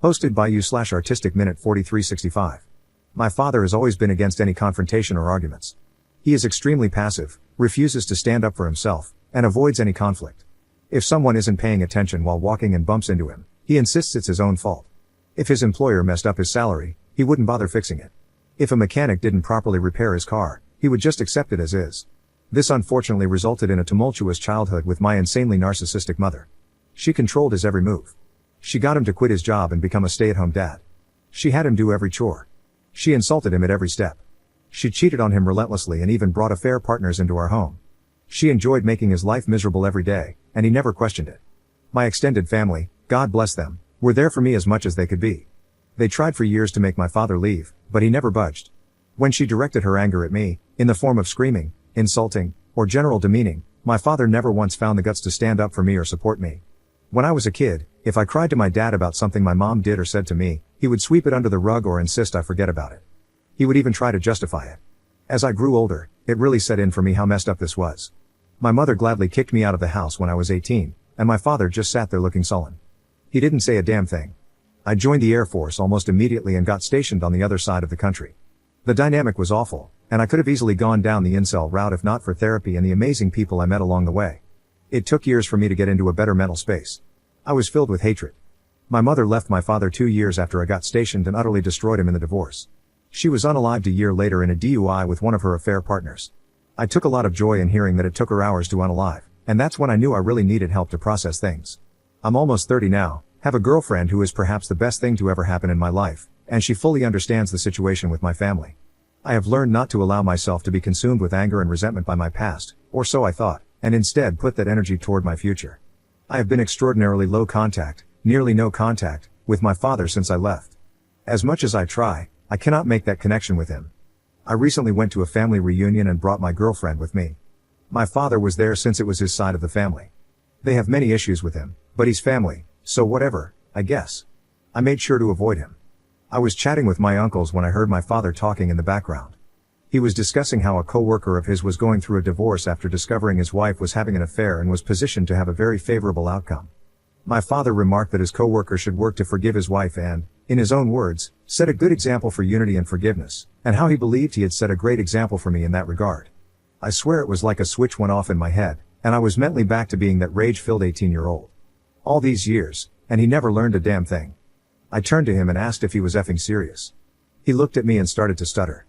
Hosted by you/artistic minute 4365. My father has always been against any confrontation or arguments. He is extremely passive, refuses to stand up for himself, and avoids any conflict. If someone isn't paying attention while walking and bumps into him, he insists it's his own fault. If his employer messed up his salary, he wouldn't bother fixing it. If a mechanic didn't properly repair his car, he would just accept it as is. This unfortunately resulted in a tumultuous childhood with my insanely narcissistic mother. She controlled his every move. She got him to quit his job and become a stay-at-home dad. She had him do every chore. She insulted him at every step. She cheated on him relentlessly and even brought affair partners into our home. She enjoyed making his life miserable every day, and he never questioned it. My extended family, God bless them, were there for me as much as they could be. They tried for years to make my father leave, but he never budged. When she directed her anger at me, in the form of screaming, insulting, or general demeaning, my father never once found the guts to stand up for me or support me. When I was a kid, if I cried to my dad about something my mom did or said to me, he would sweep it under the rug or insist I forget about it. He would even try to justify it. As I grew older, it really set in for me how messed up this was. My mother gladly kicked me out of the house when I was 18, and my father just sat there looking sullen. He didn't say a damn thing. I joined the Air Force almost immediately and got stationed on the other side of the country. The dynamic was awful, and I could have easily gone down the incel route if not for therapy and the amazing people I met along the way. It took years for me to get into a better mental space. I was filled with hatred. My mother left my father 2 years after I got stationed and utterly destroyed him in the divorce. She was unalived a year later in a DUI with one of her affair partners. I took a lot of joy in hearing that it took her hours to unalive, and that's when I knew I really needed help to process things. I'm almost 30 now, have a girlfriend who is perhaps the best thing to ever happen in my life, and she fully understands the situation with my family. I have learned not to allow myself to be consumed with anger and resentment by my past, or so I thought, and instead put that energy toward my future. I have been extraordinarily low contact, nearly no contact, with my father since I left. As much as I try, I cannot make that connection with him. I recently went to a family reunion and brought my girlfriend with me. My father was there since it was his side of the family. They have many issues with him, but he's family, so whatever, I guess. I made sure to avoid him. I was chatting with my uncles when I heard my father talking in the background. He was discussing how a coworker of his was going through a divorce after discovering his wife was having an affair and was positioned to have a very favorable outcome. My father remarked that his coworker should work to forgive his wife and, in his own words, set a good example for unity and forgiveness, and how he believed he had set a great example for me in that regard. I swear it was like a switch went off in my head, and I was mentally back to being that rage-filled 18-year-old. All these years, and he never learned a damn thing. I turned to him and asked if he was effing serious. He looked at me and started to stutter.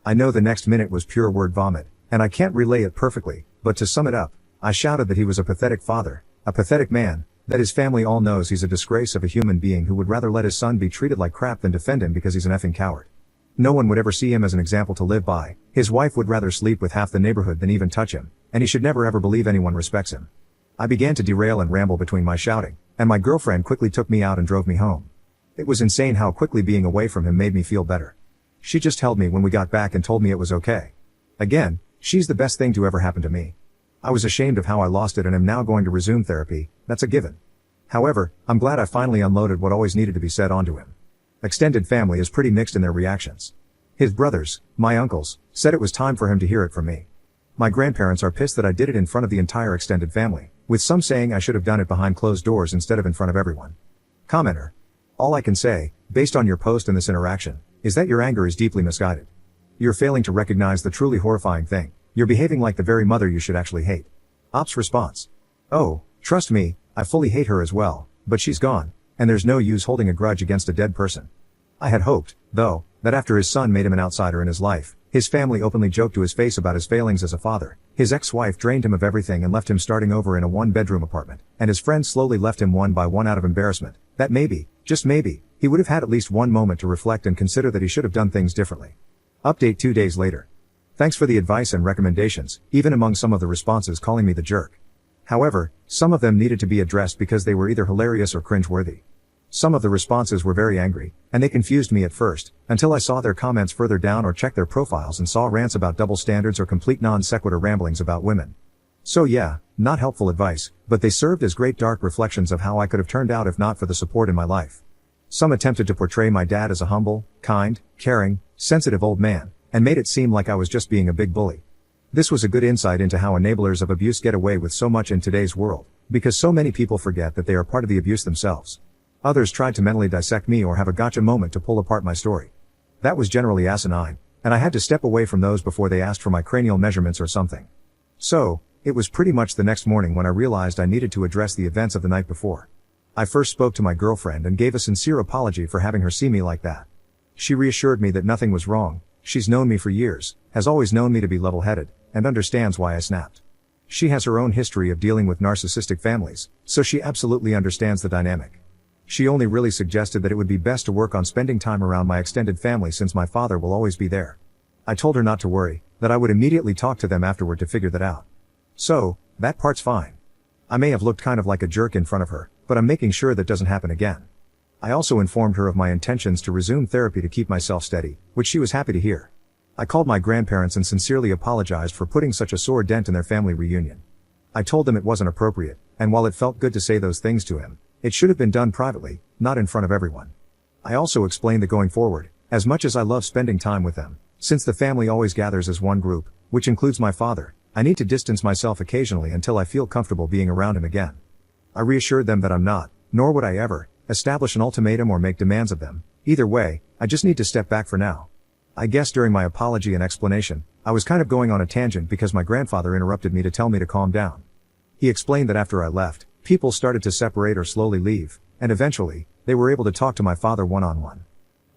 I know the next minute was pure word vomit, and I can't relay it perfectly, but to sum it up, I shouted that he was a pathetic father, a pathetic man, that his family all knows he's a disgrace of a human being who would rather let his son be treated like crap than defend him because he's an effing coward. No one would ever see him as an example to live by, his wife would rather sleep with half the neighborhood than even touch him, and he should never ever believe anyone respects him. I began to derail and ramble between my shouting, and my girlfriend quickly took me out and drove me home. It was insane how quickly being away from him made me feel better. She just held me when we got back and told me it was okay. Again, she's the best thing to ever happen to me. I was ashamed of how I lost it and am now going to resume therapy, that's a given. However, I'm glad I finally unloaded what always needed to be said onto him. Extended family is pretty mixed in their reactions. His brothers, my uncles, said it was time for him to hear it from me. My grandparents are pissed that I did it in front of the entire extended family, with some saying I should have done it behind closed doors instead of in front of everyone. Commenter. All I can say, based on your post and this interaction, is that your anger is deeply misguided. You're failing to recognize the truly horrifying thing. You're behaving like the very mother you should actually hate. Ops response. Oh, trust me, I fully hate her as well, but she's gone, and there's no use holding a grudge against a dead person. I had hoped, though, that after his son made him an outsider in his life, his family openly joked to his face about his failings as a father, his ex-wife drained him of everything and left him starting over in a one-bedroom apartment, and his friends slowly left him one by one out of embarrassment, that maybe, just maybe, he would have had at least one moment to reflect and consider that he should have done things differently. Update 2 days later. Thanks for the advice and recommendations, even among some of the responses calling me the jerk. However, some of them needed to be addressed because they were either hilarious or cringeworthy. Some of the responses were very angry, and they confused me at first, until I saw their comments further down or checked their profiles and saw rants about double standards or complete non-sequitur ramblings about women. So yeah, not helpful advice, but they served as great dark reflections of how I could have turned out if not for the support in my life. Some attempted to portray my dad as a humble, kind, caring, sensitive old man, and made it seem like I was just being a big bully. This was a good insight into how enablers of abuse get away with so much in today's world, because so many people forget that they are part of the abuse themselves. Others tried to mentally dissect me or have a gotcha moment to pull apart my story. That was generally asinine, and I had to step away from those before they asked for my cranial measurements or something. So, it was pretty much the next morning when I realized I needed to address the events of the night before. I first spoke to my girlfriend and gave a sincere apology for having her see me like that. She reassured me that nothing was wrong. She's known me for years, has always known me to be level-headed, and understands why I snapped. She has her own history of dealing with narcissistic families, so she absolutely understands the dynamic. She only really suggested that it would be best to work on spending time around my extended family since my father will always be there. I told her not to worry, that I would immediately talk to them afterward to figure that out. So, that part's fine. I may have looked kind of like a jerk in front of her, but I'm making sure that doesn't happen again. I also informed her of my intentions to resume therapy to keep myself steady, which she was happy to hear. I called my grandparents and sincerely apologized for putting such a sore dent in their family reunion. I told them it wasn't appropriate, and while it felt good to say those things to him, it should have been done privately, not in front of everyone. I also explained that going forward, as much as I love spending time with them, since the family always gathers as one group, which includes my father, I need to distance myself occasionally until I feel comfortable being around him again. I reassured them that I'm not, nor would I ever, establish an ultimatum or make demands of them. Either way, I just need to step back for now. I guess during my apology and explanation, I was kind of going on a tangent because my grandfather interrupted me to tell me to calm down. He explained that after I left, people started to separate or slowly leave, and eventually, they were able to talk to my father one-on-one.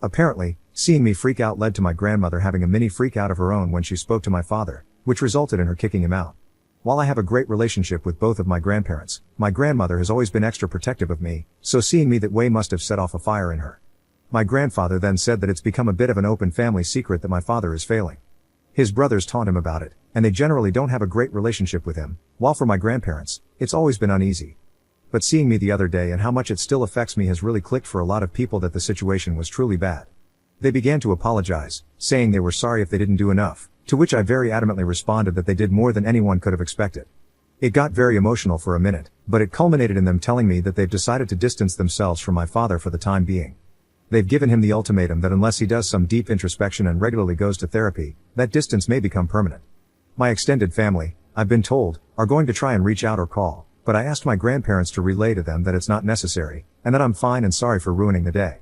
Apparently, seeing me freak out led to my grandmother having a mini freak out of her own when she spoke to my father, which resulted in her kicking him out. While I have a great relationship with both of my grandparents, my grandmother has always been extra protective of me, so seeing me that way must have set off a fire in her. My grandfather then said that it's become a bit of an open family secret that my father is failing. His brothers taunt him about it, and they generally don't have a great relationship with him, while for my grandparents, it's always been uneasy. But seeing me the other day and how much it still affects me has really clicked for a lot of people that the situation was truly bad. They began to apologize, saying they were sorry if they didn't do enough, to which I very adamantly responded that they did more than anyone could have expected. It got very emotional for a minute, but it culminated in them telling me that they've decided to distance themselves from my father for the time being. They've given him the ultimatum that unless he does some deep introspection and regularly goes to therapy, that distance may become permanent. My extended family, I've been told, are going to try and reach out or call, but I asked my grandparents to relay to them that it's not necessary, and that I'm fine and sorry for ruining the day.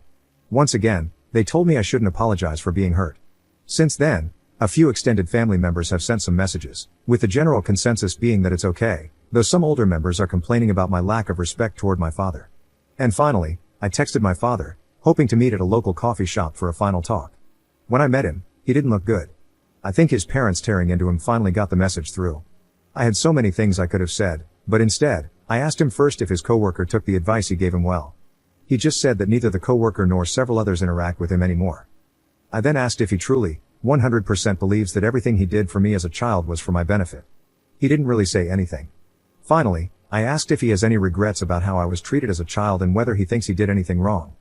Once again, they told me I shouldn't apologize for being hurt. Since then, a few extended family members have sent some messages, with the general consensus being that it's okay, though some older members are complaining about my lack of respect toward my father. And finally, I texted my father, hoping to meet at a local coffee shop for a final talk. When I met him, he didn't look good. I think his parents tearing into him finally got the message through. I had so many things I could have said, but instead, I asked him first if his coworker took the advice he gave him well. He just said that neither the coworker nor several others interact with him anymore. I then asked if he truly, 100% believes that everything he did for me as a child was for my benefit. He didn't really say anything. Finally, I asked if he has any regrets about how I was treated as a child and whether he thinks he did anything wrong.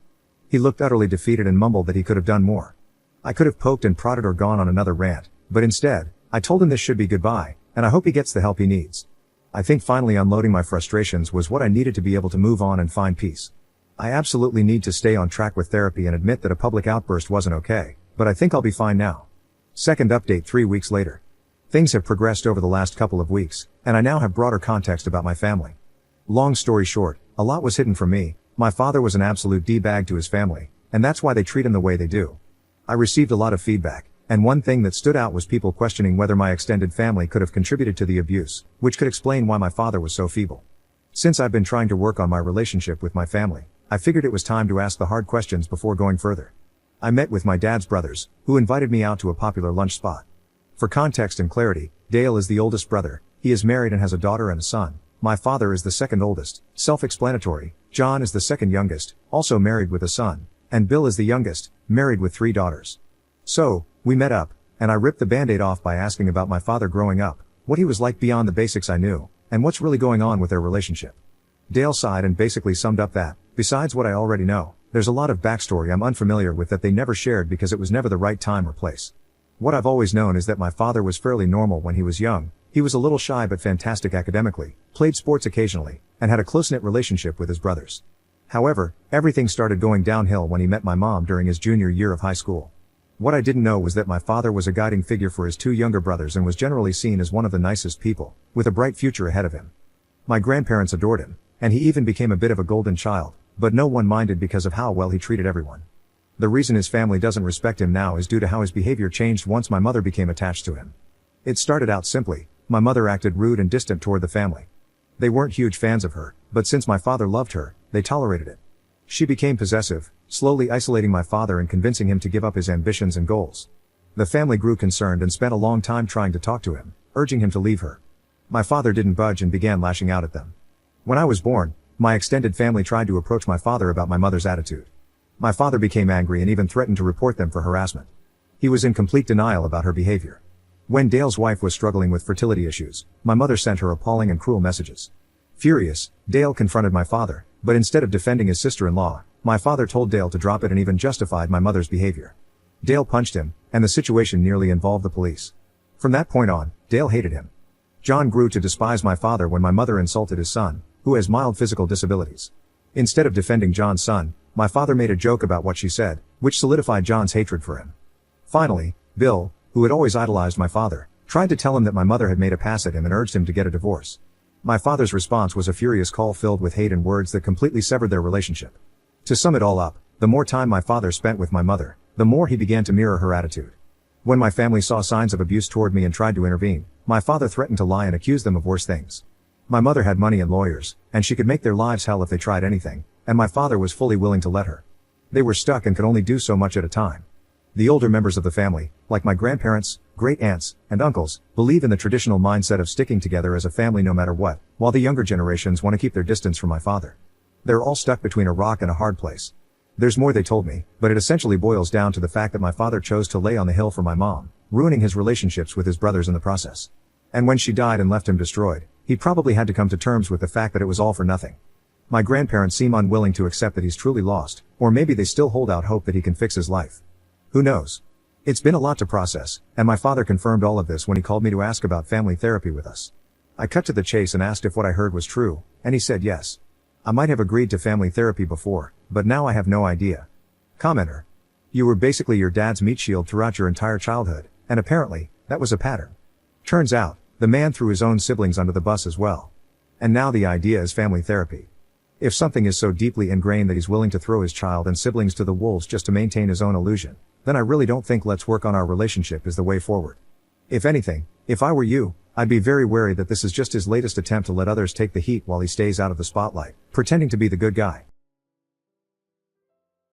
He looked utterly defeated and mumbled that he could have done more. I could have poked and prodded or gone on another rant, but instead, I told him this should be goodbye, and I hope he gets the help he needs. I think finally unloading my frustrations was what I needed to be able to move on and find peace. I absolutely need to stay on track with therapy and admit that a public outburst wasn't okay, but I think I'll be fine now. Second update 3 weeks later. Things have progressed over the last couple of weeks, and I now have broader context about my family. Long story short, a lot was hidden from me. My father was an absolute D-bag to his family, and that's why they treat him the way they do. I received a lot of feedback, and one thing that stood out was people questioning whether my extended family could have contributed to the abuse, which could explain why my father was so feeble. Since I've been trying to work on my relationship with my family, I figured it was time to ask the hard questions before going further. I met with my dad's brothers, who invited me out to a popular lunch spot. For context and clarity, Dale is the oldest brother, he is married and has a daughter and a son. My father is the second oldest, self-explanatory. John is the second youngest, also married with a son, and Bill is the youngest, married with 3 daughters. So, we met up, and I ripped the band-aid off by asking about my father growing up, what he was like beyond the basics I knew, and what's really going on with their relationship. Dale sighed and basically summed up that, besides what I already know, there's a lot of backstory I'm unfamiliar with that they never shared because it was never the right time or place. What I've always known is that my father was fairly normal when he was young. He was a little shy but fantastic academically, played sports occasionally, and had a close-knit relationship with his brothers. However, everything started going downhill when he met my mom during his junior year of high school. What I didn't know was that my father was a guiding figure for his 2 younger brothers and was generally seen as one of the nicest people, with a bright future ahead of him. My grandparents adored him, and he even became a bit of a golden child, but no one minded because of how well he treated everyone. The reason his family doesn't respect him now is due to how his behavior changed once my mother became attached to him. It started out simply, my mother acted rude and distant toward the family. They weren't huge fans of her, but since my father loved her, they tolerated it. She became possessive, slowly isolating my father and convincing him to give up his ambitions and goals. The family grew concerned and spent a long time trying to talk to him, urging him to leave her. My father didn't budge and began lashing out at them. When I was born, my extended family tried to approach my father about my mother's attitude. My father became angry and even threatened to report them for harassment. He was in complete denial about her behavior. When Dale's wife was struggling with fertility issues, my mother sent her appalling and cruel messages. Furious, Dale confronted my father, but instead of defending his sister-in-law, my father told Dale to drop it and even justified my mother's behavior. Dale punched him, and the situation nearly involved the police. From that point on, Dale hated him. John grew to despise my father when my mother insulted his son, who has mild physical disabilities. Instead of defending John's son, my father made a joke about what she said, which solidified John's hatred for him. Finally, Bill, who had always idolized my father, tried to tell him that my mother had made a pass at him and urged him to get a divorce. My father's response was a furious call filled with hate and words that completely severed their relationship. To sum it all up, the more time my father spent with my mother, the more he began to mirror her attitude. When my family saw signs of abuse toward me and tried to intervene, my father threatened to lie and accuse them of worse things. My mother had money and lawyers, and she could make their lives hell if they tried anything, and my father was fully willing to let her. They were stuck and could only do so much at a time. The older members of the family, like my grandparents, great-aunts, and uncles, believe in the traditional mindset of sticking together as a family no matter what, while the younger generations want to keep their distance from my father. They're all stuck between a rock and a hard place. There's more they told me, but it essentially boils down to the fact that my father chose to lay on the hill for my mom, ruining his relationships with his brothers in the process. And when she died and left him destroyed, he probably had to come to terms with the fact that it was all for nothing. My grandparents seem unwilling to accept that he's truly lost, or maybe they still hold out hope that he can fix his life. Who knows? It's been a lot to process, and my father confirmed all of this when he called me to ask about family therapy with us. I cut to the chase and asked if what I heard was true, and he said yes. I might have agreed to family therapy before, but now I have no idea. Commenter. You were basically your dad's meat shield throughout your entire childhood, and apparently, that was a pattern. Turns out, the man threw his own siblings under the bus as well. And now the idea is family therapy. If something is so deeply ingrained that he's willing to throw his child and siblings to the wolves just to maintain his own illusion, then I really don't think let's work on our relationship is the way forward. If anything, if I were you, I'd be very wary that this is just his latest attempt to let others take the heat while he stays out of the spotlight, pretending to be the good guy.